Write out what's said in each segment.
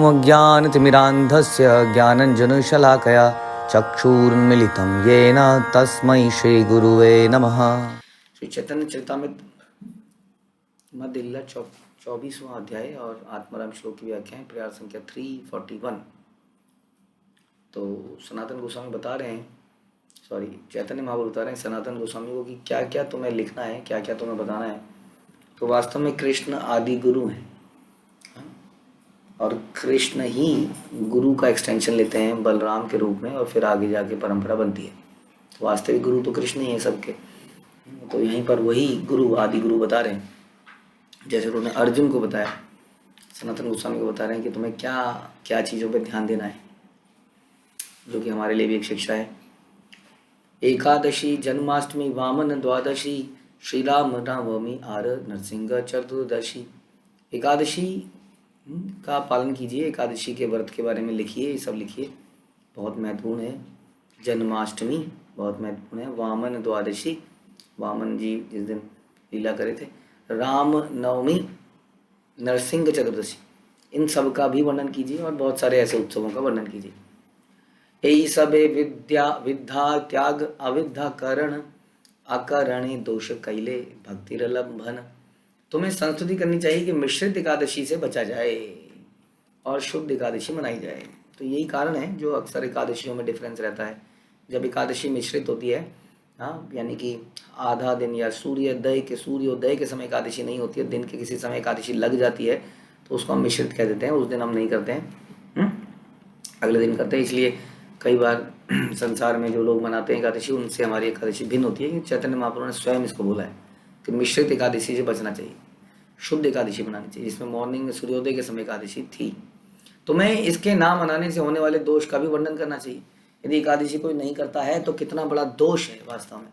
अज्ञानतिमिरान्धस्य ज्ञानञ्जनशलाकया चक्षुरुन्मीलितं येन तस्मै श्रीगुरुवे नमः। श्री चैतन्य चरितामृत मध्य लीला 24वां अध्याय और आत्माराम श्लोक की व्याख्या है, प्रयास संख्या 341। तो सनातन गोस्वामी बता रहे हैं, चैतन्य महाप्रभु बता रहे हैं सनातन गोस्वामी को कि क्या क्या तुम्हें लिखना है, क्या क्या तुम्हें बताना है। तो वास्तव में कृष्ण आदि गुरु हैं और कृष्ण ही गुरु का एक्सटेंशन लेते हैं बलराम के रूप में और फिर आगे जाके परंपरा बनती है। तो वास्तविक गुरु तो कृष्ण ही है सबके। तो यहीं पर वही गुरु आदि गुरु बता रहे हैं, जैसे उन्होंने अर्जुन को बताया, सनातन गोस्वामी को बता रहे हैं कि तुम्हें क्या क्या चीज़ों पे ध्यान देना है, जो कि हमारे लिए भी एक शिक्षा है। एकादशी जन्माष्टमी वामन द्वादशी श्री राम नवमी आर नरसिंह चतुर्दशी। एकादशी का पालन कीजिए, एकादशी के व्रत के बारे में लिखिए, ये सब लिखिए, बहुत महत्वपूर्ण है। जन्माष्टमी बहुत महत्वपूर्ण है। वामन द्वादशी, वामन जी जिस दिन लीला करे थे। राम नवमी, नरसिंह चतुर्दशी, इन सब का भी वर्णन कीजिए और बहुत सारे ऐसे उत्सवों का वर्णन कीजिए। यही सब विद्या विद्या त्याग अविद्या करण अकरणे दोष कैले भक्तिरलंभन। तुम्हें संस्तुति करनी चाहिए कि मिश्रित एकादशी से बचा जाए और शुद्ध एकादशी मनाई जाए। तो यही कारण है जो अक्सर एकादशियों में डिफरेंस रहता है। जब एकादशी मिश्रित होती है, यानी कि आधा दिन या सूर्योदय के समय एकादशी नहीं होती है, दिन के किसी समय एकादशी लग जाती है, तो उसको हम मिश्रित कह देते हैं। उस दिन हम नहीं करते हैं, अगले दिन करते हैं। इसलिए कई बार संसार में जो लोग मनाते हैं एकादशी, उनसे हमारी एकादशी भिन्न होती है। चैतन्य महाप्रभु ने स्वयं इसको बोला है कि मिश्रित एकादशी से बचना चाहिए, शुद्ध एकादशी बनानी चाहिए, जिसमें मॉर्निंग में सूर्योदय के समय एकादशी थी। तुम्हें इसके ना मनाने से होने वाले दोष का भी वर्णन करना चाहिए। यदि एकादशी कोई नहीं करता है तो कितना बड़ा दोष है वास्तव में।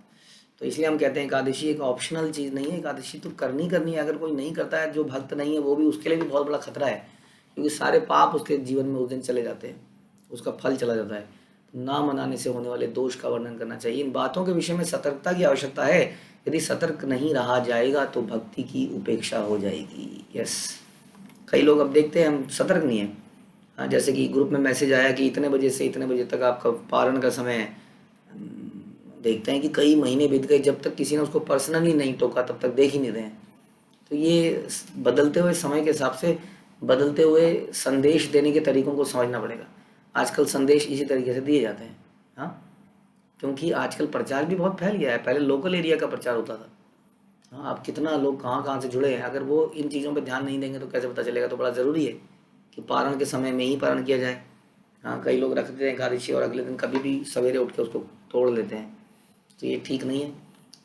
तो इसलिए हम कहते हैं एकादशी एक ऑप्शनल चीज़ नहीं है, एकादशी तो करनी है। अगर कोई नहीं करता है, जो भक्त नहीं है, वो भी, उसके लिए भी बहुत बड़ा खतरा है, क्योंकि सारे पाप उसके जीवन में उस दिन चले जाते हैं, उसका फल चला जाता है। ना मनाने से होने वाले दोष का वर्णन करना चाहिए। इन बातों के विषय में सतर्कता की आवश्यकता है। यदि सतर्क नहीं रहा जाएगा तो भक्ति की उपेक्षा हो जाएगी। यस, कई लोग अब देखते हैं हम सतर्क नहीं है। हाँ, जैसे कि ग्रुप में मैसेज आया कि इतने बजे से इतने बजे तक आपका पारण का समय है। देखते हैं कि कई महीने बीत गए, जब तक किसी ने उसको पर्सनली नहीं टोका तब तक देख ही नहीं रहे हैं। तो ये बदलते हुए समय के हिसाब से बदलते हुए संदेश देने के तरीकों को समझना पड़ेगा। आजकल संदेश इसी तरीके से दिए जाते हैं, हाँ, क्योंकि आजकल प्रचार भी बहुत फैल गया है। पहले लोकल एरिया का प्रचार होता था, हाँ, अब कितना लोग कहाँ कहाँ से जुड़े हैं। अगर वो इन चीज़ों पे ध्यान नहीं देंगे तो कैसे पता चलेगा। तो बड़ा ज़रूरी है कि पारण के समय में ही पारण किया जाए। हाँ, कई लोग रखते हैं एकादशी और अगले दिन कभी भी सवेरे उठ के उसको तोड़ लेते हैं, तो ये ठीक नहीं है।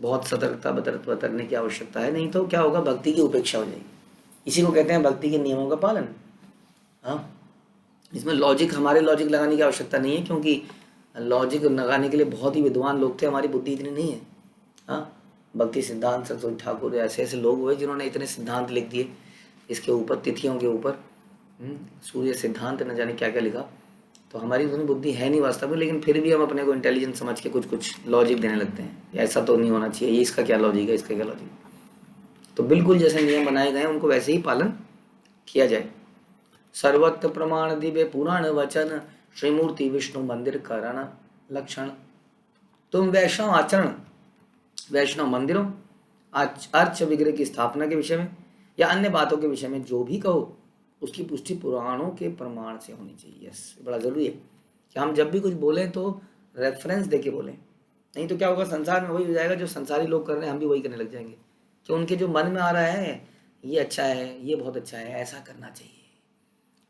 बहुत सतर्कता बरतने की आवश्यकता है, नहीं तो क्या होगा, भक्ति की उपेक्षा हो जाएगी। इसी को कहते हैं भक्ति के नियमों का पालन। हाँ, इसमें लॉजिक, हमारे लॉजिक लगाने की आवश्यकता नहीं है, क्योंकि लॉजिक लगाने के लिए बहुत ही विद्वान लोग थे, हमारी बुद्धि इतनी नहीं है। हाँ, भक्ति सिद्धांत सरस्वती ठाकुर ऐसे ऐसे लोग हुए जिन्होंने इतने सिद्धांत लिख दिए इसके ऊपर, तिथियों के ऊपर, सूर्य सिद्धांत, न जाने क्या क्या लिखा। तो हमारी उतनी बुद्धि है नहीं वास्तव में, लेकिन फिर भी हम अपने को इंटेलिजेंट समझ के कुछ कुछ लॉजिक देने लगते हैं। ऐसा तो नहीं होना चाहिए, ये इसका क्या लॉजिक है, इसका क्या लॉजिक। तो बिल्कुल जैसे नियम बनाए गए हैं उनको वैसे ही पालन किया जाए। सर्वत्र प्रमाण दिव्य पुराण वचन श्रीमूर्ति विष्णु मंदिर करण लक्षण। तुम वैष्णव आचरण, वैष्णव मंदिरों, अर्च विग्रह की स्थापना के विषय में या अन्य बातों के विषय में जो भी कहो, उसकी पुष्टि पुराणों के प्रमाण से होनी चाहिए। यस, बड़ा जरूरी है कि हम जब भी कुछ बोलें तो रेफरेंस देके बोलें। नहीं तो क्या होगा, संसार में वही हो जाएगा जो संसारी लोग कर रहे हैं, हम भी वही करने लग जाएंगे कि उनके जो मन में आ रहा है, ये अच्छा है, ये बहुत अच्छा है, ऐसा करना चाहिए।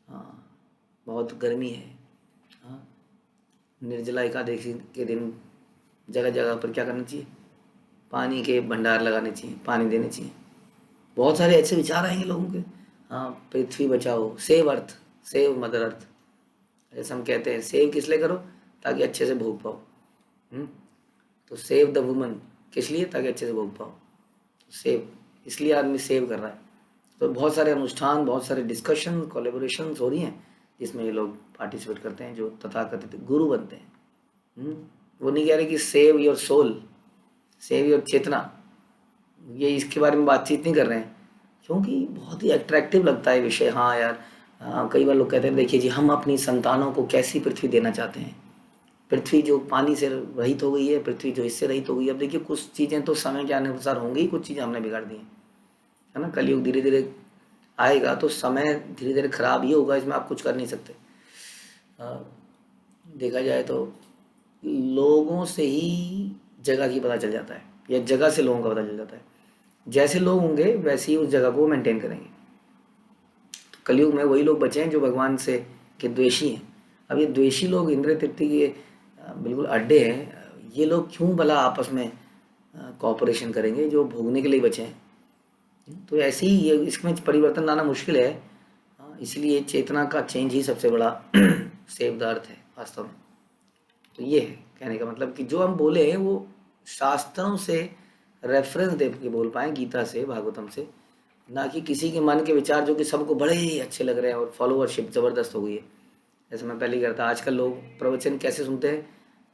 हाँ, बहुत गर्मी है, हाँ, निर्जला एकादशी के दिन जगह जगह पर क्या करना चाहिए, पानी के भंडार लगाने चाहिए, पानी देने चाहिए। बहुत सारे ऐसे विचार आएंगे लोगों के। हाँ, पृथ्वी बचाओ, save earth, save mother earth, जैसे हम कहते हैं। सेव किस लिए करो, ताकि अच्छे से भोग पाओ। तो सेव द वुमन किस लिए, ताकि अच्छे से भोग पाओ। सेव इसलिए आदमी सेव कर रहा है। तो बहुत सारे अनुष्ठान, बहुत सारे डिस्कशन, कोलेबोरेशन हो रही हैं, जिसमें ये लोग पार्टिसिपेट करते हैं, जो तथाकथित गुरु बनते हैं। वो नहीं कह रहे कि save your soul, save your chetna, ये इसके बारे में बातचीत नहीं कर रहे हैं, क्योंकि बहुत ही अट्रैक्टिव लगता है विषय। हाँ यार, कई बार लोग कहते हैं देखिए जी हम अपनी संतानों को कैसी पृथ्वी देना चाहते हैं। पृथ्वी जो पानी से रहित हो गई है, पृथ्वी जो इससे रहित हो गई है। अब देखिए कुछ चीज़ें तो समय के अनुसार होंगी, कुछ चीज़ें हमने बिगाड़ दी हैं, है ना। कलयुग धीरे धीरे आएगा तो समय धीरे धीरे खराब ही होगा, इसमें आप कुछ कर नहीं सकते। देखा जाए तो लोगों से ही जगह की पता चल जाता है, या जगह से लोगों का पता चल जाता है। जैसे लोग होंगे वैसे ही उस जगह को मेंटेन करेंगे। तो कलयुग में वही लोग बचे हैं जो भगवान से के द्वेषी हैं। अब ये द्वेषी लोग इंद्र तृप्ति के बिल्कुल अड्डे हैं। ये लोग क्यों भला आपस में कॉपरेशन करेंगे जो भोगने के लिए बचे हैं। तो ऐसे ही ये इसमें परिवर्तन लाना मुश्किल है। इसलिए चेतना का चेंज ही सबसे बड़ा सेव द अर्थ है वास्तव में। तो ये है कहने का मतलब कि जो हम बोले हैं वो शास्त्रों से रेफरेंस दे के बोल पाए, गीता से, भागवतम से, ना कि किसी के मन के विचार जो कि सबको बड़े ही अच्छे लग रहे हैं और फॉलोअरशिप ज़बरदस्त हो गई है। जैसे मैं पहले करता, आजकल लोग प्रवचन कैसे सुनते हैं,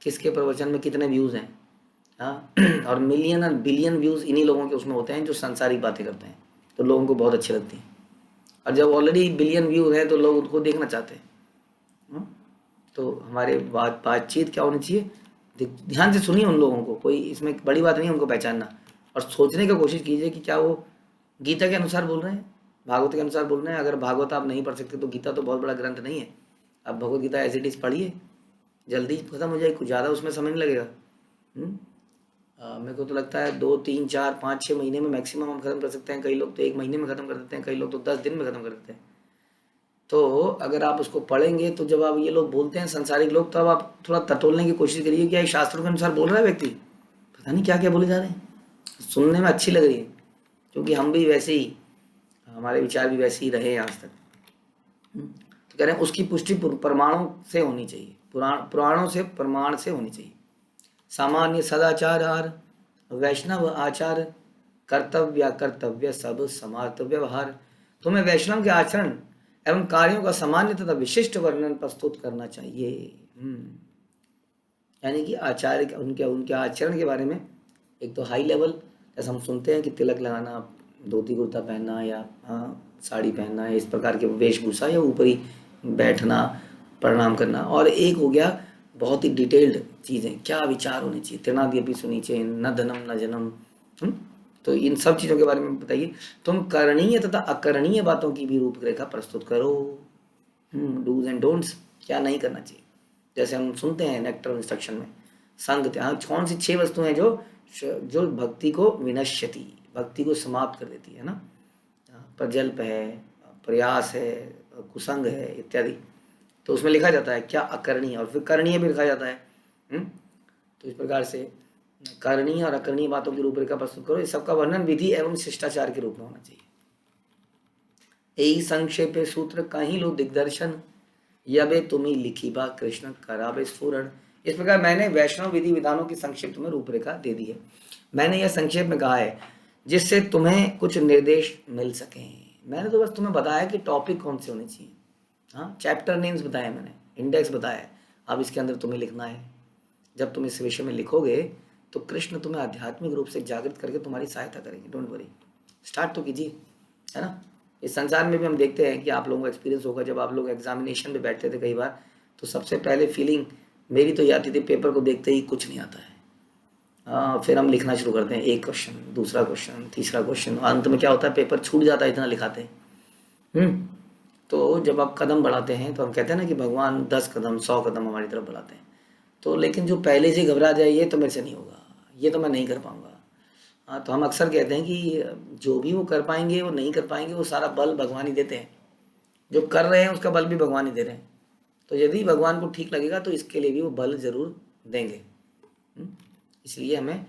किसके प्रवचन में कितने व्यूज़ हैं। हाँ और मिलियन और बिलियन व्यूज़ इन्हीं लोगों के उसमें होते हैं जो संसारिक बातें करते हैं, तो लोगों को बहुत अच्छी लगती हैं। और जब ऑलरेडी बिलियन व्यू है तो लोग उनको देखना चाहते हैं। तो हमारे बातचीत क्या होनी चाहिए, ध्यान से सुनिए उन लोगों को, कोई इसमें बड़ी बात नहीं है उनको पहचानना, और सोचने की कोशिश कीजिए कि क्या वो गीता के अनुसार बोल रहे हैं, भागवत के अनुसार बोल रहे हैं। अगर भागवत आप नहीं पढ़ सकते तो गीता तो बहुत बड़ा ग्रंथ नहीं है। आप Bhagavad Gita as it is पढ़िए, जल्दी खत्म हो जाए, कुछ ज़्यादा उसमें समय नहीं लगेगा। मेरे को तो लगता है 2 3 4 5 6 महीने में मैक्सिमम हम खत्म कर सकते हैं। कई लोग तो 1 महीने में खत्म कर देते हैं, कई लोग तो 10 दिन में खत्म कर देते हैं। तो अगर आप उसको पढ़ेंगे तो जब आप ये लोग बोलते हैं संसारिक लोग, तब आप थोड़ा टटोलने की कोशिश करिए क्या ये शास्त्रों के अनुसार बोल रहा है व्यक्ति, पता नहीं क्या क्या बोले जा रहे हैं। सुनने में अच्छी लग रही है क्योंकि हम भी वैसे ही, हमारे विचार भी वैसे ही रहे हैं आज तक। तो कह रहे हैं उसकी पुष्टि प्रमाणों से होनी चाहिए, पुराणों से, प्रमाण से होनी चाहिए। सामान्य सदाचार वैष्णव आचार, कर्तव्य कर्तव्य सब समार्थ व्यवहार। तुम्हें वैष्णव के आचरण एवं कार्यों का सामान्य तथा विशिष्ट वर्णन प्रस्तुत करना चाहिए। यानी कि आचार्य उनके उनके आचरण के बारे में एक तो हाई लेवल, जैसे हम सुनते हैं कि तिलक लगाना, धोती कुर्ता पहनना, या साड़ी पहनना, इस प्रकार के वेशभूषा, या ऊपरी बैठना, प्रणाम करना। और एक हो गया बहुत ही डिटेल्ड चीज़ें, क्या विचार होने चाहिए, तृणाद्यपि सुनीचे न धनम न जन्म। तो इन सब चीज़ों के बारे में बताइए। तुम करणीय तथा अकरणीय बातों की भी रूपरेखा प्रस्तुत करो। डूज एंड डोंट्स, क्या नहीं करना चाहिए। जैसे हम सुनते हैं नेक्टर इंस्ट्रक्शन में, संग त्याग, कौन सी 6 वस्तुएं हैं जो भक्ति को विनश्यति, भक्ति को समाप्त कर देती है ना। प्रजल्प है, प्रयास है, कुसंग है इत्यादि। तो उसमें लिखा जाता है क्या अकरणीय, और फिर करणीय भी लिखा जाता है। तो इस प्रकार से करणीय और अकरणीय बातों की रूपरेखा प्रस्तुत करो। इस सबका वर्णन विधि एवं शिष्टाचार के रूप में होना चाहिए। यही संक्षेप सूत्र कहीं लो दिग्दर्शन, यबे तुम्हें लिखी बा कृष्ण करावे स्फुरण। इस प्रकार मैंने वैष्णव विधि विधानों की संक्षिप्त में रूपरेखा दे दी है। मैंने यह संक्षेप में कहा है जिससे तुम्हें कुछ निर्देश मिल सके। मैंने तो बस तुम्हें बताया कि टॉपिक कौन से होने चाहिए। हाँ, चैप्टर नेम्स बताए मैंने, इंडेक्स बताया, अब इसके अंदर तुम्हें लिखना है। जब तुम इस विषय में लिखोगे तो कृष्ण तुम्हें आध्यात्मिक रूप से जागृत करके तुम्हारी सहायता करेंगे। डोंट वरी, स्टार्ट तो कीजिए, है ना। इस संसार में भी हम देखते हैं कि आप लोगों का एक्सपीरियंस होगा, जब आप लोग एग्जामिनेशन में बैठते थे कई बार, तो सबसे पहले फीलिंग मेरी तो ये आती थी, पेपर को देखते ही कुछ नहीं आता है। फिर हम लिखना शुरू करते हैं, एक क्वेश्चन, दूसरा क्वेश्चन, तीसरा क्वेश्चन, अंत में क्या होता है, पेपर छूट जाता है, इतना लिखाते हैं। तो जब आप कदम बढ़ाते हैं तो हम कहते हैं ना कि भगवान 10 कदम 100 कदम हमारी तरफ बढ़ाते हैं। तो लेकिन जो पहले से घबरा जाए ये तो मेरे से नहीं होगा, ये तो मैं नहीं कर पाऊंगा। हाँ, तो हम अक्सर कहते हैं कि जो भी वो कर पाएंगे वो नहीं कर पाएंगे, वो सारा बल भगवान ही देते हैं। जो कर रहे हैं उसका बल भी भगवान ही दे रहे हैं। तो यदि भगवान को ठीक लगेगा तो इसके लिए भी वो बल जरूर देंगे। इसलिए हमें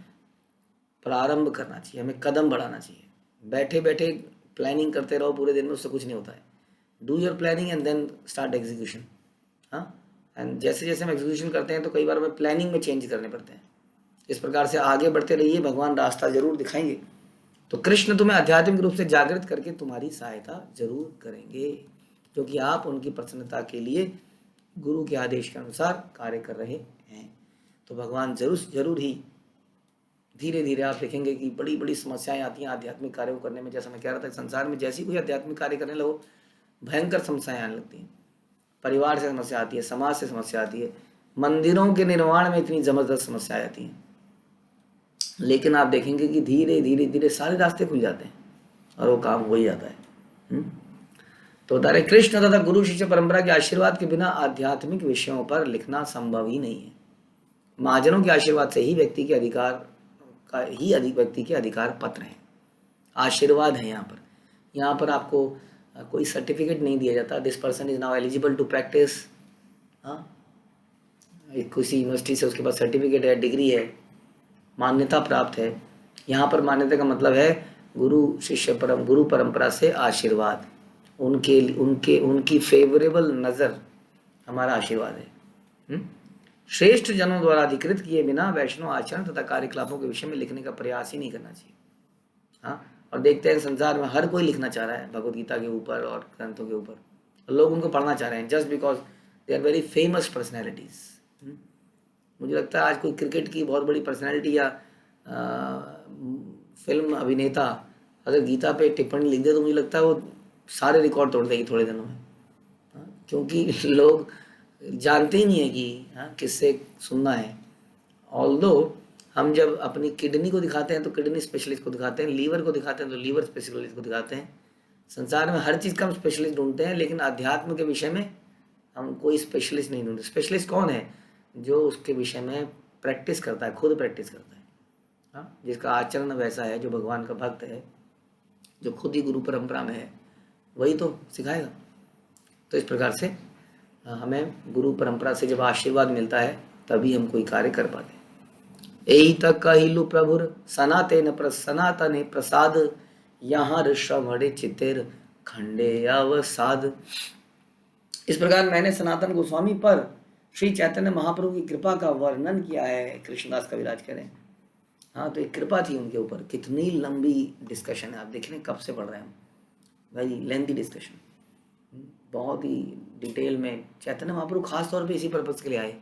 प्रारंभ करना चाहिए, हमें कदम बढ़ाना चाहिए। बैठे बैठे प्लानिंग करते रहो पूरे दिन में, उससे कुछ नहीं होता है। Do your planning and then start execution. हाँ, एंड जैसे जैसे हम एग्जीक्यूशन करते हैं तो कई बार हमें प्लानिंग में चेंज करने पड़ते हैं। इस प्रकार से आगे बढ़ते रहिए, भगवान रास्ता जरूर दिखाएंगे। तो कृष्ण तुम्हें आध्यात्मिक रूप से जागृत करके तुम्हारी सहायता जरूर करेंगे, क्योंकि आप उनकी प्रसन्नता के लिए गुरु के आदेश के अनुसार कार्य कर रहे हैं। तो भगवान जरूर ही धीरे धीरे आप देखेंगे कि बड़ी बड़ी समस्याएं आती हैं आध्यात्मिक कार्यों को करने में। जैसा मैं कह रहा था, संसार में जैसी कोई आध्यात्मिक कार्य करने लगो भयंकर समस्याएं आने लगती हैं। परिवार से समस्या आती है, समाज से समस्या आती है, मंदिरों के निर्माण में इतनी जबरदस्त समस्या आती हैं। लेकिन आप देखेंगे कि धीरे धीरे धीरे सारे रास्ते खुल जाते हैं और वो काम हो ही जाता है। तो बता रहे कृष्ण तथा गुरु शिष्य परंपरा के आशीर्वाद के बिना आध्यात्मिक विषयों पर लिखना संभव ही नहीं है। महाजनों के आशीर्वाद से ही व्यक्ति के अधिकार व्यक्ति के अधिकार पत्र हैं, आशीर्वाद है। यहाँ पर आपको कोई सर्टिफिकेट नहीं दिया जाता, this person is now eligible to practise. हाँ, किसी यूनिवर्सिटी से उसके पास सर्टिफिकेट है, डिग्री है, मान्यता प्राप्त है। यहाँ पर मान्यता का मतलब है गुरु परंपरा से आशीर्वाद, उनकी फेवरेबल नज़र हमारा आशीर्वाद है। श्रेष्ठ जनों द्वारा अधिकृत किए बिना वैष्णव आचरण तथा कार्यकलापों के विषय में लिखने का प्रयास ही नहीं करना चाहिए। हाँ, और देखते हैं संसार में हर कोई लिखना चाह रहा है भगवद गीता के ऊपर और ग्रंथों के ऊपर, लोग उनको पढ़ना चाह रहे हैं just because they are very famous personalities. मुझे लगता है आज कोई क्रिकेट की बहुत बड़ी पर्सनैलिटी या फिल्म अभिनेता अगर गीता पे टिप्पणी लिख दे तो मुझे लगता है वो सारे रिकॉर्ड तोड़ देगी थोड़े दिनों में। क्योंकि लोग जानते ही नहीं है कि किससे सुनना है। ऑल्दो हम जब अपनी किडनी को दिखाते हैं तो किडनी स्पेशलिस्ट को दिखाते हैं, लीवर को दिखाते हैं तो लीवर स्पेशलिस्ट को दिखाते हैं। संसार में हर चीज़ का हम स्पेशलिस्ट ढूंढते हैं, लेकिन अध्यात्म के विषय में हम कोई स्पेशलिस्ट नहीं ढूंढते। स्पेशलिस्ट कौन है? जो उसके विषय में प्रैक्टिस करता है, खुद प्रैक्टिस करता है। हाँ, जिसका आचरण वैसा है, जो भगवान का भक्त है, जो खुद ही गुरु परंपरा में है, वही तो सिखाएगा। तो इस प्रकार से हमें गुरु परंपरा से जब आशीर्वाद मिलता है तभी हम कोई कार्य कर पाते हैं। एही तक कहिलु प्रभुर सनातन प्रसाद, यहाँ ऋषभड़े चितेर खंडे अवसाद। इस प्रकार मैंने सनातन गोस्वामी पर श्री चैतन्य महाप्रभु की कृपा का वर्णन किया है। कृष्णदास कविराज कह रहे हैं। हाँ, तो एक कृपा थी उनके ऊपर। कितनी लंबी डिस्कशन है, आप देख रहे हैं कब से पढ़ रहे हैं हम, वेरी लेंथी डिस्कशन, बहुत ही डिटेल में। चैतन्य महाप्रभु खास तौर पे इसी पर्पस के लिए आए,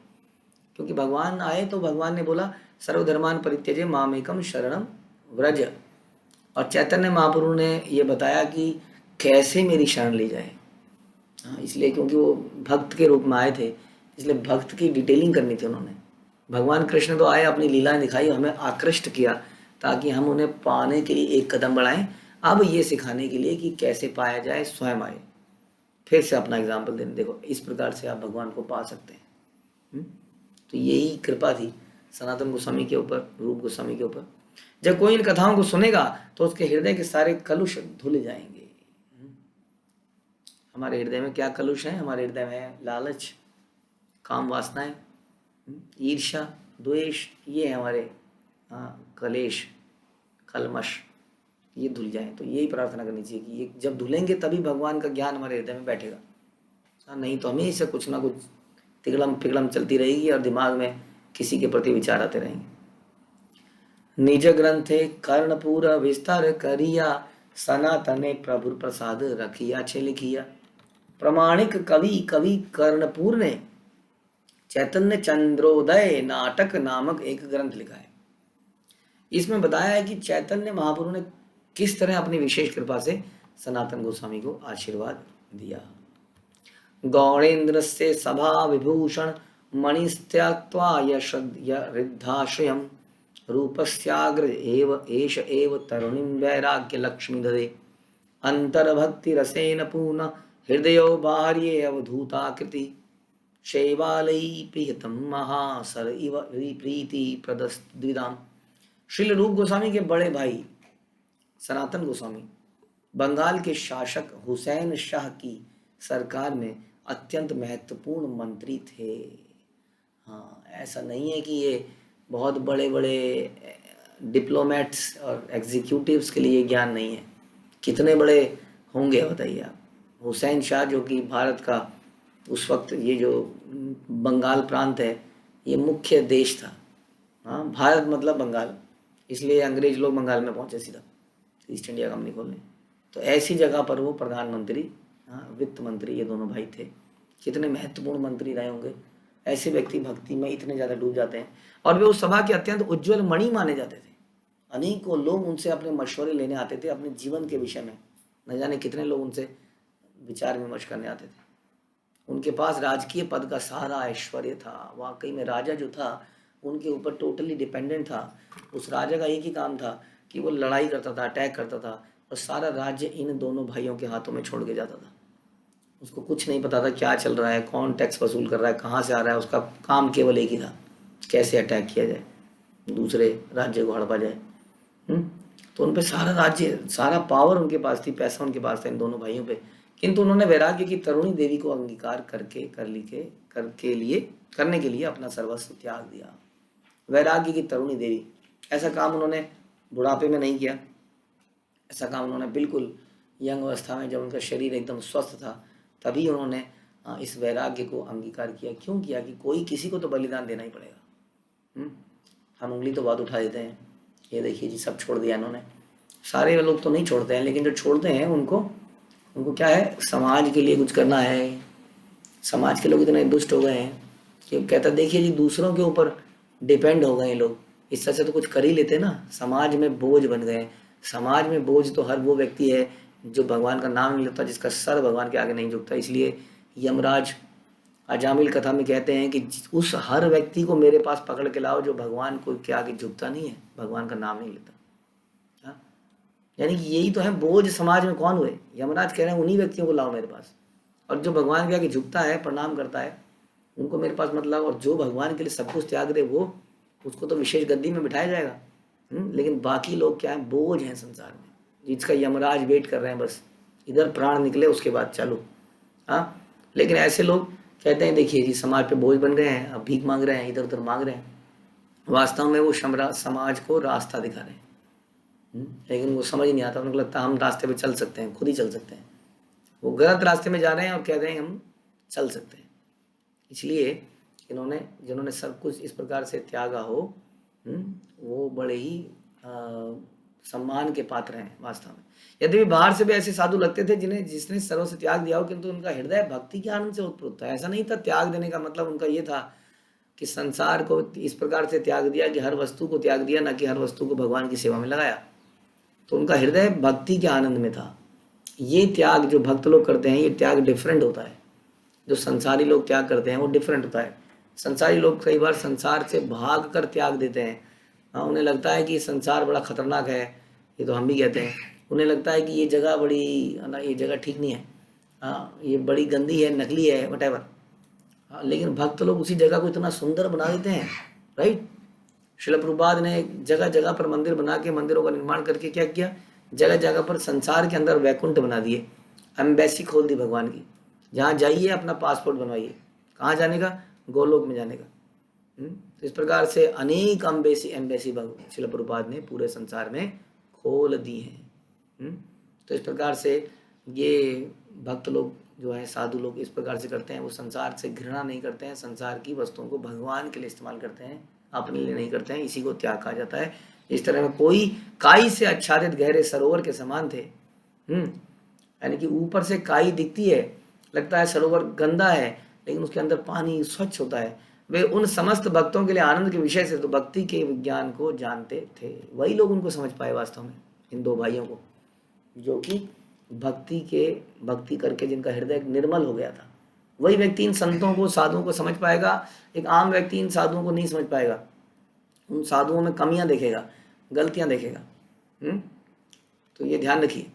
क्योंकि भगवान आए तो भगवान ने बोला सर्वधर्मान परित्यज्य मामेकम शरणम व्रज, और चैतन्य महाप्रभु ने ये बताया कि कैसे मेरी शरण ली जाए। इसलिए क्योंकि वो भक्त के रूप में आए थे, इसलिए भक्त की डिटेलिंग करनी थी उन्होंने। भगवान कृष्ण तो आए, अपनी लीलाएं दिखाई, हमें आकृष्ट किया ताकि हम उन्हें पाने के लिए एक कदम बढ़ाएं। अब ये सिखाने के लिए कि कैसे पाया जाए, स्वयं आए, फिर से अपना एग्जाम्पल देने। देखो इस प्रकार से आप भगवान को पा सकते हैं। तो यही कृपा थी सनातन गोस्वामी के ऊपर, रूप गोस्वामी के ऊपर। जब कोई इन कथाओं को सुनेगा तो उसके हृदय के सारे कलुष धुल जाएंगे। हमारे हृदय में क्या कलुष है? हमारे हृदय में लालच, काम वासनाएं, ईर्ष्या, द्वेष, ये है हमारे कलेश, कलमश, ये धुल जाएं। तो यही प्रार्थना करनी चाहिए कि ये जब धुलेंगे तभी भगवान का ज्ञान हमारे हृदय में बैठेगा। नहीं तो हमेशा कुछ ना कुछ तिगड़म पिगड़म चलती रहेगी और दिमाग में किसी के प्रति विचार आते रहेंगे। निज ग्रंथे कर्णपुर विस्तार करिया, सनातने प्रभु प्रसाद रखिया छे लिखिया। प्रमाणिक कवि कर्णपुर ने चैतन्य चंद्रोदय नाटक नामक एक ग्रंथ लिखा है। इसमें बताया है कि चैतन्य महाप्रभु ने किस तरह अपनी विशेष कृपा से सनातन गोस्वामी को आशीर्वाद दिया। गौणेन्द्र से सभा विभूषण मणिस्त्याक्त्वा यशृद्धाश्रयम्, रूपस्याग्र एव एष एव तरुणीं वैराग्य लक्ष्मी ददे। अंतर्भक्ति रसेन पूर्ण हृदयो बाह्ये अवधूताकृति, शैवालयी प्रियतम महासर इव प्रीति प्रदस्द्विदाम। श्रील रूप गोस्वामी के बड़े भाई सनातन गोस्वामी बंगाल के शासक हुसैन शाह की सरकार में अत्यंत महत्वपूर्ण मंत्री थे। हाँ, ऐसा नहीं है कि ये बहुत बड़े बड़े डिप्लोमेट्स और एग्जीक्यूटिव्स के लिए ज्ञान नहीं है। कितने बड़े होंगे बताइए आप। हुसैन शाह जो कि भारत का उस वक्त, ये जो बंगाल प्रांत है ये मुख्य देश था। हाँ, भारत मतलब बंगाल, इसलिए अंग्रेज लोग बंगाल में पहुंचे सीधा ईस्ट इंडिया कंपनी खोलने। तो ऐसी जगह पर वो प्रधानमंत्री, वित्त मंत्री, ये दोनों भाई थे। कितने महत्वपूर्ण मंत्री रहे होंगे। ऐसे व्यक्ति भक्ति में इतने ज़्यादा डूब जाते हैं और वे उस सभा के अत्यंत उज्ज्वल मणि माने जाते थे। अनेकों लोग उनसे अपने मशवरे लेने आते थे अपने जीवन के विषय में। न जाने कितने लोग उनसे विचार विमर्श करने आते थे। उनके पास राजकीय पद का सारा ऐश्वर्य था, वाकई में राजा जो था उनके ऊपर टोटली डिपेंडेंट था। उस राजा का एक ही काम था कि वो लड़ाई करता था, अटैक करता था, और सारा राज्य इन दोनों भाइयों के हाथों में छोड़ के जाता था। उसको कुछ नहीं पता था क्या चल रहा है, कौन टैक्स वसूल कर रहा है, कहाँ से आ रहा है। उसका काम केवल एक ही था, कैसे अटैक किया जाए, दूसरे राज्य को हड़पा जाए। तो उन पे सारा राज्य, सारा पावर उनके पास थी, पैसा उनके पास था इन दोनों भाइयों पे। किंतु उन्होंने वैराग्य की तरुणी देवी को अंगीकार करने के लिए अपना सर्वस्व त्याग दिया। वैराग्य की तरुणी देवी, ऐसा काम उन्होंने बुढ़ापे में नहीं किया। ऐसा काम उन्होंने बिल्कुल यंग अवस्था में, जब उनका शरीर एकदम स्वस्थ था, तभी उन्होंने इस वैराग्य को अंगीकार किया। क्यों किया? कि कोई किसी को तो बलिदान देना ही पड़ेगा। हम उंगली तो बात उठा देते हैं, ये देखिए जी सब छोड़ दिया इन्होंने। सारे लोग तो नहीं छोड़ते हैं, लेकिन जो छोड़ते हैं उनको क्या है, समाज के लिए कुछ करना है। समाज के लोग इतने दुष्ट हो गए हैं कि कहता देखिए जी दूसरों के ऊपर डिपेंड हो गए लोग, इससे अच्छा तो कुछ कर ही लेते ना। समाज में बोझ बन गए। समाज में बोझ तो हर वो व्यक्ति है जो भगवान का नाम नहीं लेता, जिसका सर भगवान के आगे नहीं झुकता। इसलिए यमराज अजामिल कथा में कहते हैं कि उस हर व्यक्ति को मेरे पास पकड़ के लाओ जो भगवान को के आगे झुकता नहीं है, भगवान का नाम नहीं लेता। हाँ? यानी कि यही तो है बोझ समाज में। कौन हुए? यमराज कह रहे हैं उन्हीं व्यक्तियों को लाओ मेरे पास, और जो भगवान के आगे झुकता है, प्रणाम करता है, उनको मेरे पास मत लाओ। और जो भगवान के लिए सब कुछ त्याग दे, वो उसको तो विशेष गद्दी में बिठाया जाएगा। लेकिन बाकी लोग क्या है, बोझ हैं संसार में, जिसका यमराज वेट कर रहे हैं, बस इधर प्राण निकले उसके बाद चालू। हाँ, लेकिन ऐसे लोग कहते हैं देखिए जी समाज पे बोझ बन गए हैं, अब भीख मांग रहे हैं, इधर उधर मांग रहे हैं। वास्तव में वो समाज को रास्ता दिखा रहे हैं। लेकिन वो समझ नहीं आता, उनको लगता है हम रास्ते पे चल सकते हैं, खुद ही चल सकते हैं। वो गलत रास्ते में जा रहे हैं और कह रहे हैं हम चल सकते हैं। इसलिए जिन्होंने सब कुछ इस प्रकार से त्यागा हो, वो बड़े ही सम्मान के पात्र हैं वास्तव में। यद्यपि बाहर से भी ऐसे साधु लगते थे जिसने सर्व से त्याग दिया हो, किंतु उनका हृदय भक्ति के आनंद से उत्प्रोत था। ऐसा नहीं था त्याग देने का मतलब उनका ये था कि संसार को इस प्रकार से त्याग दिया कि हर वस्तु को त्याग दिया, ना कि हर वस्तु को भगवान की सेवा में लगाया। तो उनका हृदय भक्ति के आनंद में था। ये त्याग जो भक्त लोग करते हैं, ये त्याग डिफरेंट होता है। जो संसारी लोग त्याग करते हैं वो डिफरेंट होता है। संसारी लोग कई बार संसार से भाग कर त्याग देते हैं। हाँ, उन्हें लगता है कि संसार बड़ा खतरनाक है, ये तो हम भी कहते हैं। उन्हें लगता है कि ये जगह बड़ी ना, ये जगह ठीक नहीं है, हाँ ये बड़ी गंदी है, नकली है, वटेवर। हाँ, लेकिन भक्त लोग उसी जगह को इतना सुंदर बना देते हैं, राइट। श्रील प्रभुपाद ने जगह जगह पर मंदिर बना के, मंदिरों का निर्माण करके क्या किया, जगह जगह पर संसार के अंदर वैकुंठ बना दिए, एम्बेसी खोल दी भगवान की। जहाँ जाइए अपना पासपोर्ट बनवाइए, कहाँ जाने का, गोलोक में जाने का। तो इस प्रकार से अनेक एम्बेसी श्रील प्रभुपाद ने पूरे संसार में खोल दी हैं। तो इस प्रकार से ये भक्त लोग जो है, साधु लोग इस प्रकार से करते हैं। वो संसार से घृणा नहीं करते हैं, संसार की वस्तुओं को भगवान के लिए इस्तेमाल करते हैं, अपने लिए नहीं करते हैं। इसी को त्याग कहा जाता है। इस तरह में कोई काई से आच्छादित गहरे सरोवर के समान थे। यानी कि ऊपर से काई दिखती है, लगता है सरोवर गंदा है, लेकिन उसके अंदर पानी स्वच्छ होता है। वे उन समस्त भक्तों के लिए आनंद के विषय से तो भक्ति के विज्ञान को जानते थे। वही लोग उनको समझ पाए वास्तव में, इन दो भाइयों को, जो कि भक्ति करके जिनका हृदय निर्मल हो गया था। वही व्यक्ति इन संतों को, साधुओं को समझ पाएगा। एक आम व्यक्ति इन साधुओं को नहीं समझ पाएगा, उन साधुओं में कमियां देखेगा, गलतियां देखेगा। तो ये ध्यान रखिए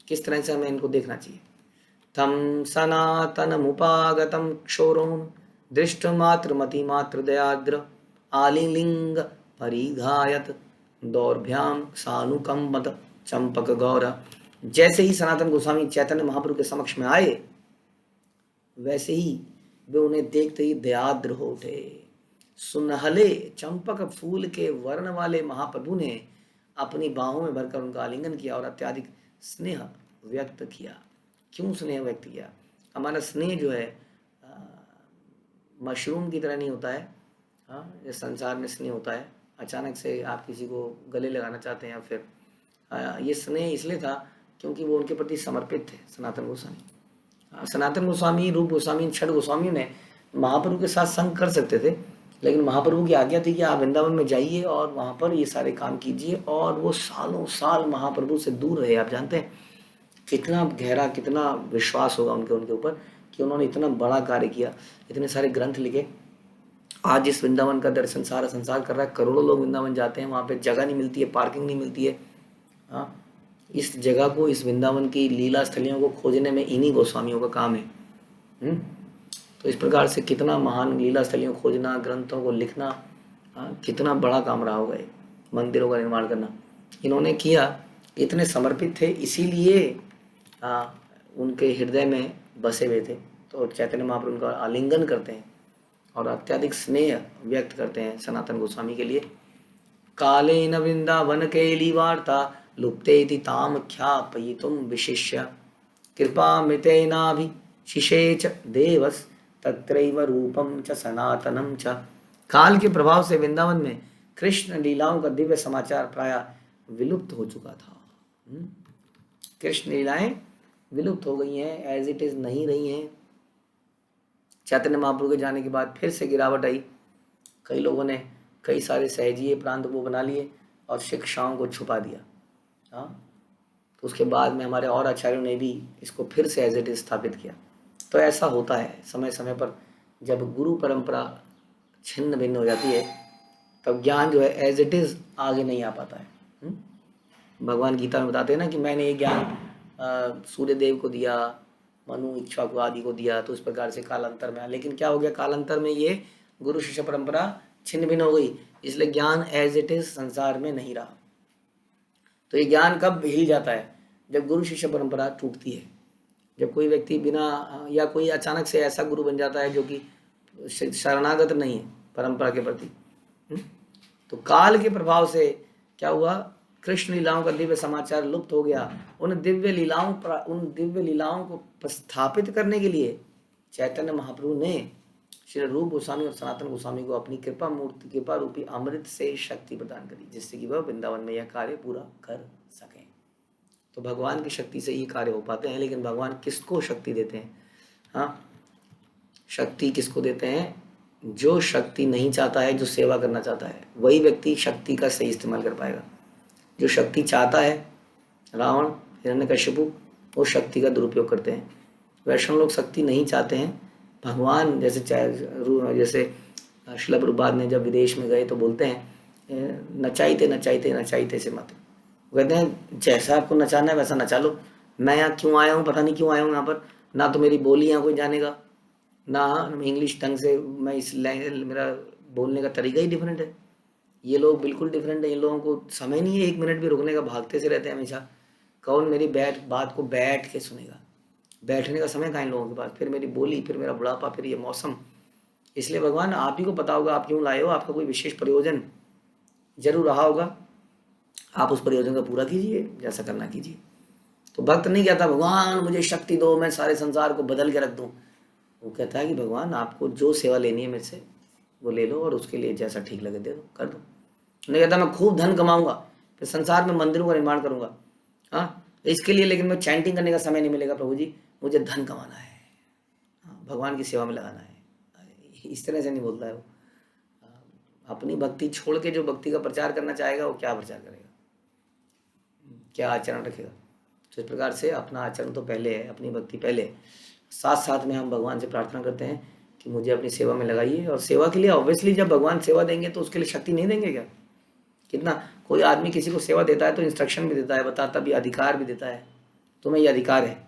किस तरह से हमें इनको देखना चाहिए। तम सनातनमुपागतं क्षोरों दृष्टमात्रमतिमात्र दयाद्र आलिलिंग परिघायत दौर्भ्याम सानुकंपत चंपक गौर। जैसे ही सनातन गोस्वामी चैतन्य महाप्रभु के समक्ष में आए, वैसे ही वे उन्हें देखते ही दयाद्र हो उठे। सुनहले चंपक फूल के वर्ण वाले महाप्रभु ने अपनी बाहों में भरकर उनका आलिंगन किया और अत्यधिक स्नेह व्यक्त किया। क्यों स्नेह व्यक्त किया? हमारा स्नेह जो है मशरूम की तरह नहीं होता है। हाँ, इस संसार में स्नेह होता है, अचानक से आप किसी को गले लगाना चाहते हैं, या फिर ये स्नेह इसलिए था क्योंकि वो उनके प्रति समर्पित थे। सनातन गोस्वामी, रूप गोस्वामी, छठ गोस्वामी ने महाप्रभु के साथ संग कर सकते थे, लेकिन महाप्रभु की आज्ञा थी कि आप वृंदावन में जाइए और वहाँ पर ये सारे काम कीजिए। और वो सालों साल महाप्रभु से दूर रहे। आप जानते हैं कितना गहरा, कितना विश्वास होगा उनके ऊपर कि उन्होंने इतना बड़ा कार्य किया, इतने सारे ग्रंथ लिखे। आज इस वृंदावन का दर्शन सारा संसार कर रहा है, करोड़ों लोग वृंदावन जाते हैं, वहाँ पे जगह नहीं मिलती है, पार्किंग नहीं मिलती है। हाँ, इस जगह को, इस वृंदावन की लीला स्थलियों को खोजने में इन्हीं गोस्वामियों का काम है। तो इस प्रकार से कितना महान लीला स्थलियों को खोजना, ग्रंथों को लिखना, कितना बड़ा काम रहा होगा, मंदिरों का निर्माण करना इन्होंने किया। इतने समर्पित थे, इसीलिए उनके हृदय में बसे हुए थे। तो चैतन्य महाप्रभु उनका आलिंगन करते हैं और अत्यधिक स्नेह व्यक्त करते हैं सनातन गोस्वामी के लिए। कालेन वृंदावन केली वार्ता लुप्तेति ताम ख्यापयितुं विशिष्य कृपामृतेनाभि शिशे च देवस तत्रैव रूपम च सनातनम च। काल के प्रभाव से वृंदावन में कृष्ण लीलाओं का दिव्य समाचार प्राय विलुप्त हो चुका था। कृष्ण लीलाएं विलुप्त हो गई हैं, एज इट इज नहीं रही हैं। चैतन्य महाप्रभु के जाने के बाद फिर से गिरावट आई। कई लोगों ने कई सारे सहजीय प्रांत वो बना लिए और शिक्षाओं को छुपा दिया। तो उसके बाद में हमारे और आचार्यों ने भी इसको फिर से एज इट इज स्थापित किया। तो ऐसा होता है समय समय पर, जब गुरु परंपरा छिन्न भिन्न हो जाती है तब ज्ञान जो है एज इट इज आगे नहीं आ पाता है। भगवान गीता में बताते हैं ना कि मैंने ये ज्ञान सूर्य देव को दिया, मनु इक्ष्वाकु आदि को दिया, तो इस प्रकार से कालांतर में आया। लेकिन क्या हो गया, कालांतर में ये गुरु शिष्य परंपरा छिन्न भिन्न हो गई, इसलिए ज्ञान एज इट इज संसार में नहीं रहा। तो ये ज्ञान कब हिल जाता है, जब गुरु शिष्य परंपरा टूटती है, जब कोई व्यक्ति बिना, या कोई अचानक से ऐसा गुरु बन जाता है जो कि शरणागत नहीं है परंपरा के प्रति। तो काल के प्रभाव से क्या हुआ, कृष्ण लीलाओं का दिव्य समाचार लुप्त हो गया। उन दिव्य लीलाओं को स्थापित करने के लिए चैतन्य महाप्रभु ने श्री रूप गोस्वामी और सनातन गोस्वामी को अपनी कृपा मूर्ति, कृपा रूपी अमृत से शक्ति प्रदान करी, जिससे कि वह वृंदावन में यह कार्य पूरा कर सकें। तो भगवान की शक्ति से ये कार्य हो पाते हैं। लेकिन भगवान किसको शक्ति देते हैं? हाँ, शक्ति किसको देते हैं? जो शक्ति नहीं चाहता है, जो सेवा करना चाहता है, वही व्यक्ति शक्ति का सही इस्तेमाल कर पाएगा। जो शक्ति चाहता है, रावण, हिरण्यकश्यपु, वो शक्ति का दुरुपयोग करते हैं। वैष्णव लोग शक्ति नहीं चाहते हैं। भगवान जैसे श्रील प्रभुपाद ने जब विदेश में गए तो बोलते हैं नचाइते नचाइते नचाइते से मत। कहते हैं जैसा आपको नचाना है वैसा नचा लो। मैं यहाँ क्यों आया हूँ, पता नहीं क्यों आया हूँ यहाँ पर, ना तो मेरी बोली यहाँ कोई जानेगा, ना इंग्लिश ढंग से मैं मेरा बोलने का तरीका ही डिफरेंट है। ये लोग बिल्कुल डिफरेंट है। इन लोगों को समय नहीं है एक मिनट भी रुकने का, भागते से रहते हैं हमेशा। कौन मेरी बात को बैठ के सुनेगा? बैठने का समय कहाँ इन लोगों के पास। फिर मेरी बोली, फिर मेरा बुढ़ापा, फिर ये मौसम। इसलिए भगवान आप ही को पता होगा आप क्यों लाए हो, आपका कोई विशेष प्रयोजन जरूर रहा होगा। आप उस प्रयोजन का पूरा कीजिए, जैसा करना कीजिए। तो भक्त नहीं कहता भगवान मुझे शक्ति दो, मैं सारे संसार को बदल के रख दूं। वो कहता है कि भगवान आपको जो सेवा लेनी है मेरे से वो ले लो, और उसके लिए जैसा ठीक लगे दे दो, कर दो। नहीं कहता मैं खूब धन कमाऊंगा, फिर संसार में मंदिरों का निर्माण करूंगा, हाँ इसके लिए, लेकिन मैं चैंटिंग करने का समय नहीं मिलेगा प्रभु जी, मुझे धन कमाना है, भगवान की सेवा में लगाना है। इस तरह से नहीं बोलता है वो। अपनी भक्ति छोड़ के जो भक्ति का प्रचार करना चाहेगा वो क्या प्रचार करेगा, क्या आचरण रखेगा? तो इस प्रकार से अपना आचरण तो पहले है, अपनी भक्ति पहले, साथ साथ में हम भगवान से प्रार्थना करते हैं कि मुझे अपनी सेवा में लगाइए। और सेवा के लिए ऑब्वियसली जब भगवान सेवा देंगे तो उसके लिए शक्ति नहीं देंगे क्या? कितना कोई आदमी किसी को सेवा देता है तो इंस्ट्रक्शन भी देता है, बताता भी, अधिकार भी देता है, तुम्हें ये अधिकार है,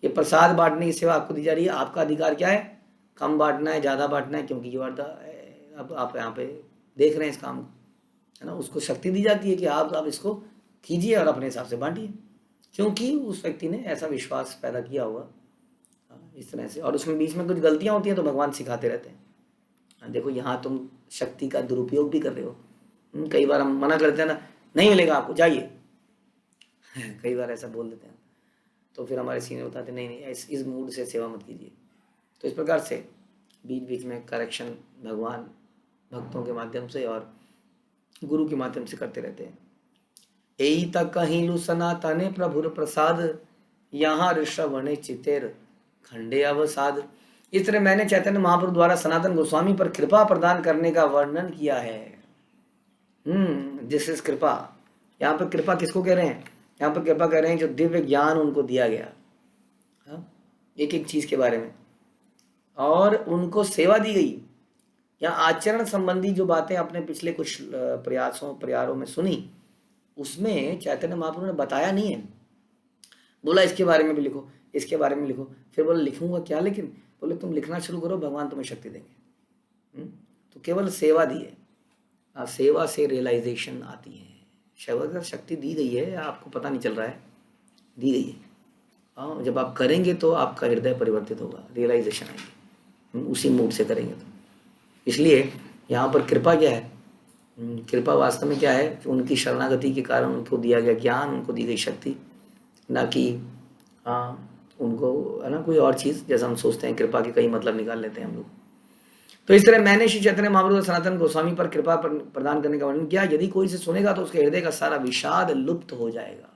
ये प्रसाद बांटने की सेवा आपको दी जा रही है, आपका अधिकार क्या है? कम बांटना है, ज़्यादा बांटना है, क्योंकि यू आर द, अब आप यहाँ पे देख रहे हैं इस काम को, है ना। उसको शक्ति दी जाती है कि आप इसको कीजिए और अपने हिसाब से बांटिए, क्योंकि उस व्यक्ति ने ऐसा विश्वास पैदा किया होगा इस तरह से। और उसमें बीच में कुछ गलतियाँ होती हैं तो भगवान सिखाते रहते हैं, देखो यहाँ तुम शक्ति का दुरुपयोग भी कर रहे हो। कई बार हम मना करते हैं ना, नहीं मिलेगा आपको, जाइए कई बार ऐसा बोल देते हैं, तो फिर हमारे सीनियर बताते नहीं नहीं इस मूड से सेवा मत कीजिए। तो इस प्रकार से बीच बीच में करेक्शन भगवान भक्तों के माध्यम से और गुरु के माध्यम से करते रहते हैं। एई तक कहिलु सनातने प्रभुर प्रसाद, यहाँ ऋषवणे चितेर खंडे अवसाद। इस तरह मैंने चैतन्य महाप्रभु द्वारा सनातन गोस्वामी पर कृपा प्रदान करने का वर्णन किया है। दिस इज कृपा। यहाँ पर कृपा किसको कह रहे हैं? यहाँ पर कृपा कर रहे हैं जो दिव्य ज्ञान उनको दिया गया, हाँ, एक एक चीज के बारे में, और उनको सेवा दी गई। यहाँ आचरण संबंधी जो बातें आपने पिछले कुछ प्रयारों में सुनी, उसमें चैतन्य महाप्रभु ने बताया नहीं है। बोला इसके बारे में भी लिखो, इसके बारे में लिखो, फिर बोला लिखूंगा क्या, लेकिन बोले तुम लिखना शुरू करो, भगवान तुम्हें शक्ति देंगे। तो केवल सेवा दी है, सेवा से रियलाइजेशन आती है। सेवा शक्ति दी गई है, आपको पता नहीं चल रहा है, दी गई है। हाँ, जब आप करेंगे तो आपका हृदय परिवर्तित होगा, रियलाइजेशन आएगी, उसी मूड से करेंगे तो। इसलिए यहाँ पर कृपा क्या है, कृपा वास्तव में क्या है, उनकी शरणागति के कारण उनको दिया गया ज्ञान, उनको दी गई शक्ति, ना कि उनको है ना कोई और चीज़, जैसा हम सोचते हैं कृपा के कई मतलब निकाल लेते हैं हम लोग। तो इस तरह मैंने श्री चैतन्य महाप्रभु सनातन गोस्वामी पर कृपा प्रदान करने का वर्णन किया। यदि कोई इसे सुनेगा तो उसके हृदय का सारा विषाद लुप्त हो जाएगा।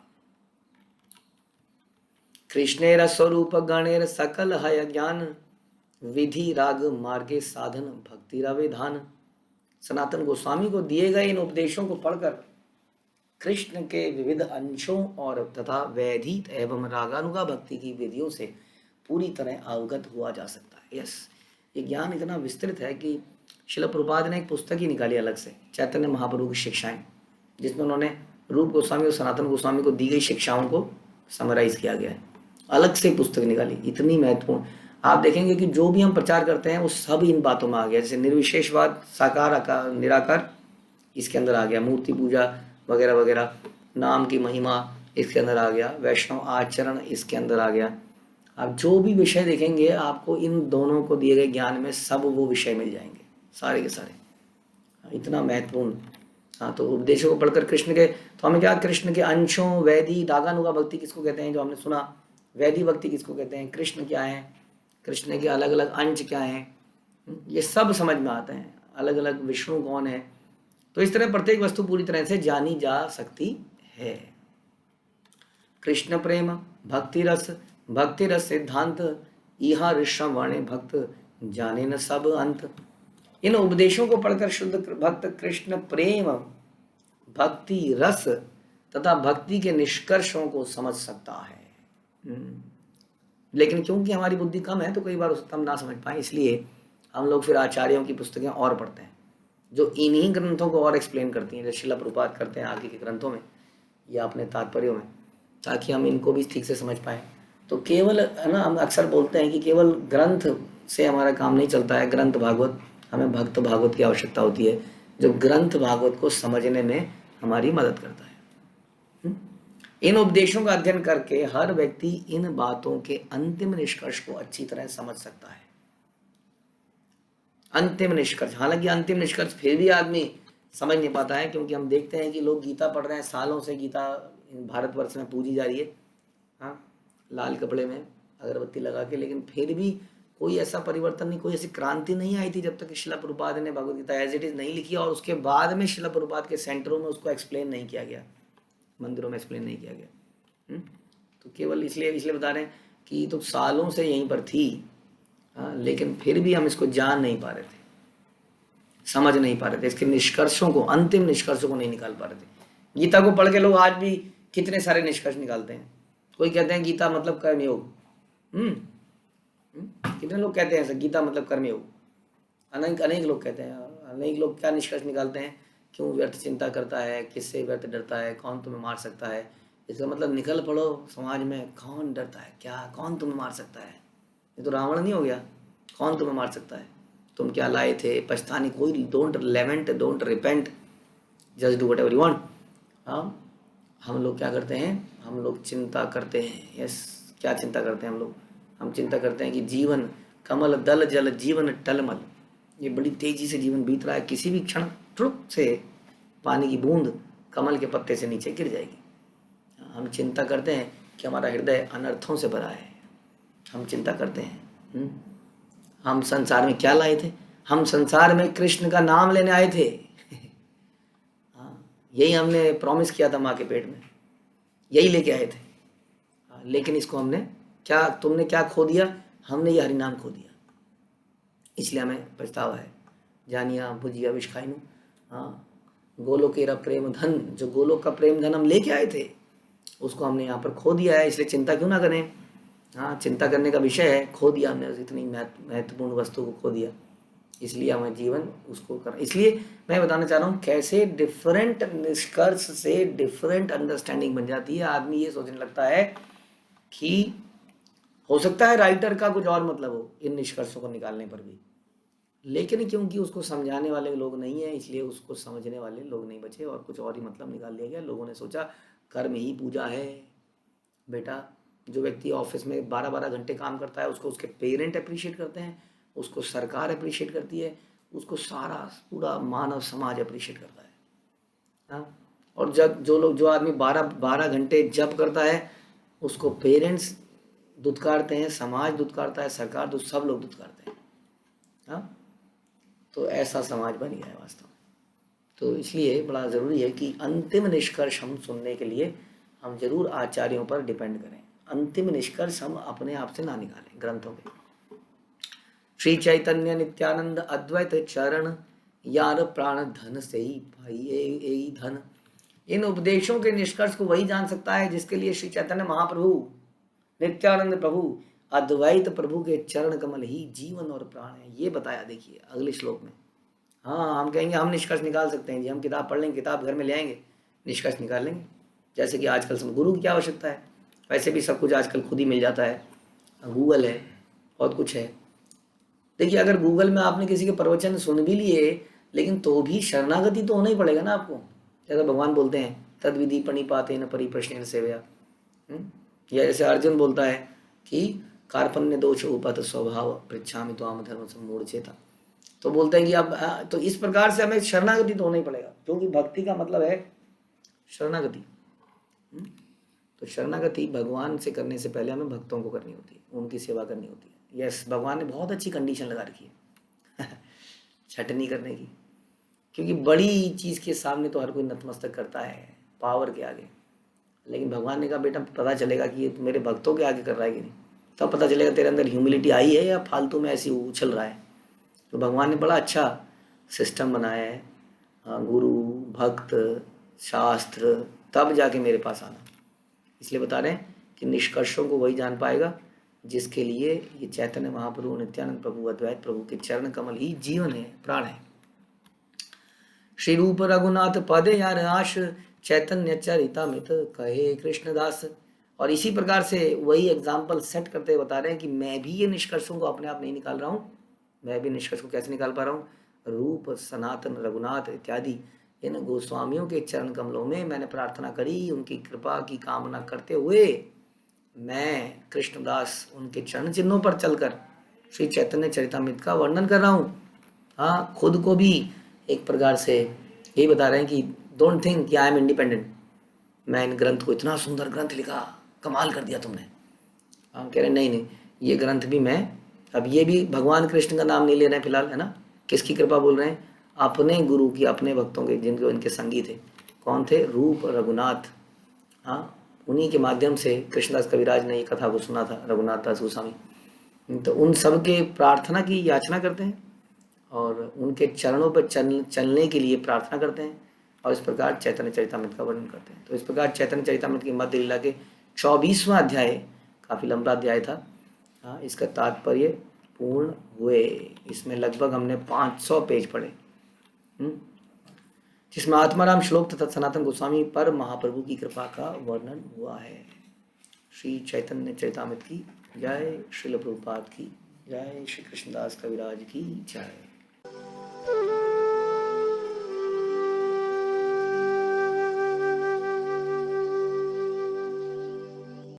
कृष्णेर स्वरूप गणेर सकल हय ज्ञान, विधि राग मार्गे साधन भक्ति रविधान। सनातन गोस्वामी को दिए गए इन उपदेशों को पढ़कर कृष्ण के विविध अंशों और तथा वैधित एवं रागानुगा भक्ति की विधियों से पूरी तरह अवगत हुआ जा सकता है। यस, ये ज्ञान इतना विस्तृत है कि श्रील प्रभुपाद ने एक पुस्तक ही निकाली अलग से, चैतन्य महाप्रभु की शिक्षाएं, जिसमें उन्होंने रूप गोस्वामी और सनातन गोस्वामी को दी गई शिक्षाओं को समराइज किया गया है, अलग से पुस्तक निकाली, इतनी महत्वपूर्ण। आप देखेंगे कि जो भी हम प्रचार करते हैं वो सब इन बातों में आ गया, जैसे निर्विशेषवाद, साकार आकार निराकार इसके अंदर आ गया, मूर्ति पूजा वगैरह वगैरह, नाम की महिमा इसके अंदर आ गया, वैष्णव आचरण इसके अंदर आ गया। आप जो भी विषय देखेंगे आपको इन दोनों को दिए गए ज्ञान में सब वो विषय मिल जाएंगे, सारे के सारे, इतना महत्वपूर्ण। हाँ, तो उपदेशों को पढ़कर कृष्ण के, तो हमें क्या, कृष्ण के अंशों, वैधि रागानुगा भक्ति किसको कहते हैं, जो हमने सुना, वैधि भक्ति किसको कहते हैं, कृष्ण क्या है, कृष्ण के अलग अलग अंश क्या हैं, ये सब समझ में आते हैं, अलग अलग विष्णु कौन है। तो इस तरह प्रत्येक वस्तु पूरी तरह से जानी जा सकती है। कृष्ण प्रेम भक्ति रस सिद्धांत, इहा ऋषवणे भक्त जाने न सब अंत। इन उपदेशों को पढ़कर शुद्ध भक्त कृष्ण प्रेम, भक्ति रस तथा भक्ति के निष्कर्षों को समझ सकता है। लेकिन क्योंकि हमारी बुद्धि कम है तो कई बार हम ना समझ पाए, इसलिए हम लोग फिर आचार्यों की पुस्तकें और पढ़ते हैं जो इन्हीं ग्रंथों को और एक्सप्लेन करती हैं, जैसे श्रील प्रभुपाद करते हैं आगे के ग्रंथों में या अपने तात्पर्यों में, ताकि हम इनको भी ठीक से समझ पाएँ। तो केवल है ना, हम अक्सर बोलते हैं कि केवल ग्रंथ से हमारा काम नहीं चलता है, ग्रंथ भागवत, हमें भक्त भागवत की आवश्यकता होती है जो ग्रंथ भागवत को समझने में हमारी मदद करता है। इन उपदेशों का अध्ययन करके हर व्यक्ति इन बातों के अंतिम निष्कर्ष को अच्छी तरह समझ सकता है। अंतिम निष्कर्ष, हालांकि अंतिम निष्कर्ष फिर भी आदमी समझ नहीं पाता है, क्योंकि हम देखते हैं कि लोग गीता पढ़ रहे हैं, सालों से गीता भारतवर्ष में पूजी जा रही है, हाँ, लाल कपड़े में अगरबत्ती लगा के, लेकिन फिर भी कोई ऐसा परिवर्तन नहीं, कोई ऐसी क्रांति नहीं आई थी जब तक श्रील प्रभुपाद ने Bhagavad Gita as it is नहीं लिखी, और उसके बाद में श्रील प्रभुपाद के सेंटरों में उसको एक्सप्लेन नहीं किया गया, मंदिरों में एक्सप्लेन नहीं किया गया। तो केवल इसलिए बता रहे हैं कि तो सालों से यहीं पर थी, हाँ, लेकिन फिर भी हम इसको जान नहीं पा रहे थे, समझ नहीं पा रहे थे, इसके निष्कर्षों को, अंतिम निष्कर्षों को नहीं निकाल पा रहे थे। गीता को पढ़ के लोग आज भी कितने सारे निष्कर्ष निकालते हैं। कोई कहते हैं गीता मतलब कर्मयोग, कितने लोग कहते हैं ऐसा, गीता मतलब कर्मयोग, अनेक लोग कहते हैं। अनेक लोग क्या निष्कर्ष निकालते हैं, क्यों व्यर्थ चिंता करता है, किससे व्यर्थ डरता है, कौन तुम्हें मार सकता है। इसका मतलब निकल पड़ो समाज में, कौन डरता है, क्या, कौन तुम्हें मार सकता है, ये तो रावण नहीं हो गया, कौन तुम्हें मार सकता है, तुम क्या लाए थे, पछताने कोई, don't lament, don't repent, just do whatever you want. हम लोग क्या करते हैं, हम लोग चिंता करते हैं। यस, क्या चिंता करते हैं हम लोग, हम चिंता करते हैं कि जीवन कमल दल जल जीवन टलमल, ये बड़ी तेजी से जीवन बीत रहा है, किसी भी क्षण ट्रुप से पानी की बूंद कमल के पत्ते से नीचे गिर जाएगी। हम चिंता करते हैं कि हमारा हृदय अनर्थों से भरा है, हम चिंता करते हैं। हम संसार में क्या लाए थे, हम संसार में कृष्ण का नाम लेने आए थे। यही हमने प्रॉमिस किया था माँ के पेट में, यही लेके आए थे, लेकिन इसको हमने क्या, तुमने क्या खो दिया, हमने ये हरिनाम खो दिया, इसलिए हमें पछतावा है। जानिया भुजिया विष खाइनु, हाँ, गोलोकेरा प्रेम धन, जो गोलोक का प्रेम धन हम लेके आए थे, उसको हमने यहाँ पर खो दिया है, इसलिए चिंता क्यों ना करें। हाँ, चिंता करने का विषय है, खो दिया हमने इतनी महत्वपूर्ण वस्तु को खो दिया, इसलिए हमें जीवन उसको कर। इसलिए मैं बताना चाह रहा हूँ कैसे डिफरेंट निष्कर्ष से डिफरेंट अंडरस्टैंडिंग बन जाती है। आदमी ये सोचने लगता है कि हो सकता है राइटर का कुछ और मतलब हो इन निष्कर्षों को निकालने पर भी, लेकिन क्योंकि उसको समझाने वाले लोग नहीं है, इसलिए उसको समझने वाले लोग नहीं बचे और कुछ और ही मतलब निकाल दिया गया। लोगों ने सोचा कर्म ही पूजा है। बेटा, जो व्यक्ति ऑफिस में 12-12 घंटे काम करता है उसको उसके पेरेंट अप्रिशिएट करते हैं, उसको सरकार अप्रिशिएट करती है, उसको सारा पूरा मानव समाज अप्रिशिएट करता है। हाँ, और जब जो आदमी 12 घंटे जब करता है उसको पेरेंट्स दुत्कारते हैं, समाज दुत्कारता है, सरकार सब लोग दुत्कारते हैं। हाँ, तो ऐसा समाज बन गया है वास्तव में। तो इसलिए बड़ा ज़रूरी है कि अंतिम निष्कर्ष हम सुनने के लिए हम जरूर आचार्यों पर डिपेंड करें। अंतिम निष्कर्ष हम अपने आप से ना निकालें ग्रंथों के। श्री चैतन्य नित्यानंद अद्वैत चरण यार प्राण धन से ही भाई ए धन। इन उपदेशों के निष्कर्ष को वही जान सकता है जिसके लिए श्री चैतन्य महाप्रभु, नित्यानंद प्रभु, अद्वैत प्रभु के चरण कमल ही जीवन और प्राण है। ये बताया देखिए अगले श्लोक में। हाँ, हम कहेंगे हम निष्कर्ष निकाल सकते हैं जी, हम किताब पढ़ लेंगे, किताब घर में ले आएंगे, निष्कर्ष निकाल लेंगे। जैसे कि आजकल सब गुरु की क्या आवश्यकता है, वैसे भी सब कुछ आजकल खुद ही मिल जाता है, गूगल है, बहुत कुछ है। देखिए, अगर गूगल में आपने किसी के प्रवचन सुन भी लिए लेकिन तो भी शरणागति तो होना ही पड़ेगा ना आपको। जैसा भगवान बोलते हैं तद विधि प्रणिपाते न परिप्रश्न सेवया। या जैसे अर्जुन बोलता है कि कार्पण्य दोष उपत स्वभाव पृच्छामि त्वाम धर्म सम्मूढ़चेता। तो बोलते हैं कि अब तो इस प्रकार से हमें शरणागति तो होना ही पड़ेगा, क्योंकि भक्ति का मतलब है शरणागति। तो शरणागति भगवान से करने से पहले हमें भक्तों को करनी होती है, उनकी सेवा करनी होती है। यस, भगवान ने बहुत अच्छी कंडीशन लगा रखी है छटनी करने की, क्योंकि बड़ी चीज़ के सामने तो हर कोई नतमस्तक करता है पावर के आगे। लेकिन भगवान ने कहा बेटा पता चलेगा कि ये मेरे भक्तों के आगे कर रहा है कि नहीं, तब तो पता चलेगा तेरे अंदर ह्यूमिलिटी आई है या फालतू में ऐसी उछल रहा है। तो भगवान ने बड़ा अच्छा सिस्टम बनाया है, गुरु भक्त शास्त्र, तब जाके मेरे पास आना। इसलिए बता रहे हैं कि निष्कर्षों को वही जान पाएगा जिसके लिए ये चैतन्य महाप्रभु, नित्यानंद प्रभु, अद्वैत प्रभु के चरण कमल ही जीवन है, प्राण है। श्री रूप रघुनाथ पदे यार आश चैतन्य चरितामृत कहे कृष्णदास। और इसी प्रकार से वही एग्जाम्पल सेट करते हुए बता रहे हैं कि मैं भी ये निष्कर्षों को अपने आप नहीं निकाल रहा हूँ। मैं भी निष्कर्ष को कैसे निकाल पा रहा हूँ, रूप सनातन रघुनाथ इत्यादि इन गोस्वामियों के चरण कमलों में मैंने प्रार्थना करी, उनकी कृपा की कामना करते हुए मैं कृष्णदास उनके चरण चिन्हों पर चलकर श्री चैतन्य चरितामृत का वर्णन कर रहा हूँ। हाँ, खुद को भी एक प्रकार से यही बता रहे हैं कि डोंट थिंक कि आई एम इंडिपेंडेंट, मैं इन ग्रंथ को इतना सुंदर ग्रंथ लिखा, कमाल कर दिया तुमने। हम कह रहे नहीं नहीं, ये ग्रंथ भी मैं, अब ये भी भगवान कृष्ण का नाम नहीं ले रहे हैं फिलहाल, है ना। किसकी कृपा बोल रहे हैं, अपने गुरु की, अपने भक्तों के, जिनको इनके संगी थे। कौन थे, रूप रघुनाथ। हाँ, उन्हीं के माध्यम से कृष्णदास कविराज ने ये कथा को सुना था, रघुनाथ दास गोस्वामी। तो उन सब के प्रार्थना की याचना करते हैं और उनके चरणों पर चलने के लिए प्रार्थना करते हैं और इस प्रकार चैतन्य चरितामृत का वर्णन करते हैं। तो इस प्रकार चैतन्य चरितामृत की मध्य लीला के 24वां अध्याय, काफ़ी लंबा अध्याय था। हाँ, इसका तात्पर्य पूर्ण हुए। इसमें लगभग हमने 500 पेज पढ़े, जिसमें आत्माराम श्लोक तथा सनातन गोस्वामी पर महाप्रभु की कृपा का वर्णन हुआ है। श्री चैतन्य चरितामृत की जय, श्रील प्रभुपाद की जय, श्री कृष्णदास कविराज की जय।